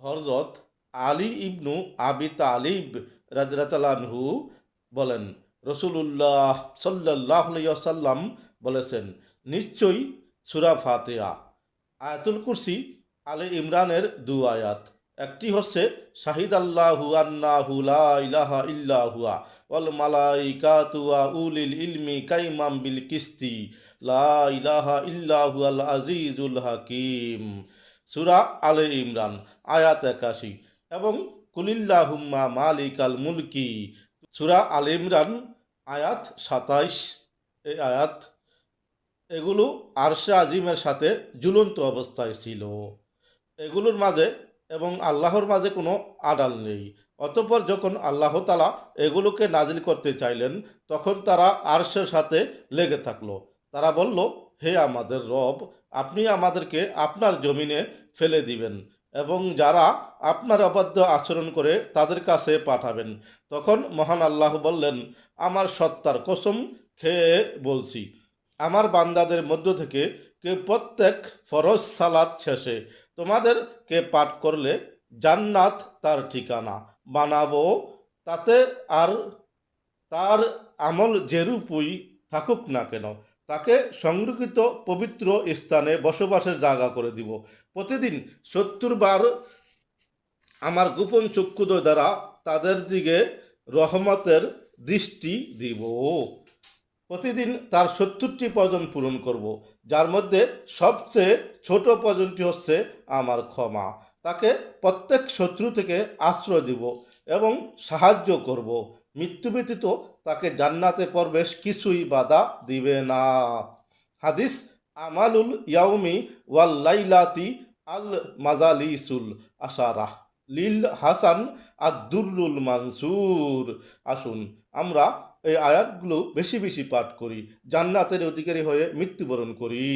হযরত আলী ইবনু আবি তালিব রাদিয়াল্লাহু আনহু বলেন, রাসূলুল্লাহ সাল্লাল্লাহু আলাইহি ওয়াসাল্লাম বলেছেন, নিশ্চয়ই সূরা ফাতিহা, আয়াতুল কুরসি, আলে ইমরানের দু আয়াত। একটি হচ্ছে শাহিদাল্লাহু আন্নাহু লা ইলাহা ইল্লা হুয়া ওয়াল মালাইকাতু ওয়া উলিল ইলমি কাইমাম বিল কিসতি লা ইলাহা ইল্লা হুয়াল আজিজুল হাকিম, সূরা আলে ইমরান আয়াত 81, এবং কুলিল্লাহুম্মা মালিকাল মুলকি, সূরা আলে ইমরান আয়াত 27। এই আয়াত এগুলো আরশে আজিমের সাথে ঝুলন্ত অবস্থায় ছিল। এগুলোর মাঝে এবং আল্লাহর মাঝে কোনো আড়াল নেই। অতঃপর যখন আল্লাহ তাআলা এগুলোকে নাজিল করতে চাইলেন, তখন তারা আরশের সাথে লেগে থাকলো। তারা বলল, হে আমাদের রব, আপনি আমাদেরকে আপনার জমিনে ফেলে দিবেন এবং যারা আপনার অবাধ্য আচরণ করে তাদের কাছে পাঠাবেন। তখন মহান আল্লাহ বললেন, আমার সত্তার কসম খেয়ে বলছি, আমার বান্দাদের মধ্য থেকে কেউ প্রত্যেক ফরজ সালাত শেষে তোমাদেরকে পাঠ করলে জান্নাত তার ঠিকানা বানাবো, তাতে আর তার আমল যেরূপই থাকুক না কেন তাকে সংরক্ষিত পবিত্র স্থানে বসবাসের জায়গা করে দিব। প্রতিদিন 70 বার আমার গোপন চক্ষুদ্বয় দ্বারা তাদের দিকে রহমতের দৃষ্টি দিব। প্রতিদিন তার 70টি প্রয়োজন পূরণ করব, যার মধ্যে সবচেয়ে ছোট প্রয়োজনটি হচ্ছে আমার ক্ষমা। তাকে প্রত্যেক শত্রু থেকে আশ্রয় দিব এবং সাহায্য করব। মৃত্যু ব্যতীত তাকে জান্নাতে প্রবেশ কিছুই বাধা দিবে না। হাদিস, আমালুল ইয়াউমি ওয়াল লাইলাতি আল মাজালিসুল আশারাহ লিল হাসান আদ-দুররুল মানসুর। আসুন আমরা এই আয়াতগুলো বেশি বেশি পাঠ করি, জান্নাতের অধিকারী হয়ে মৃত্যুবরণ করি।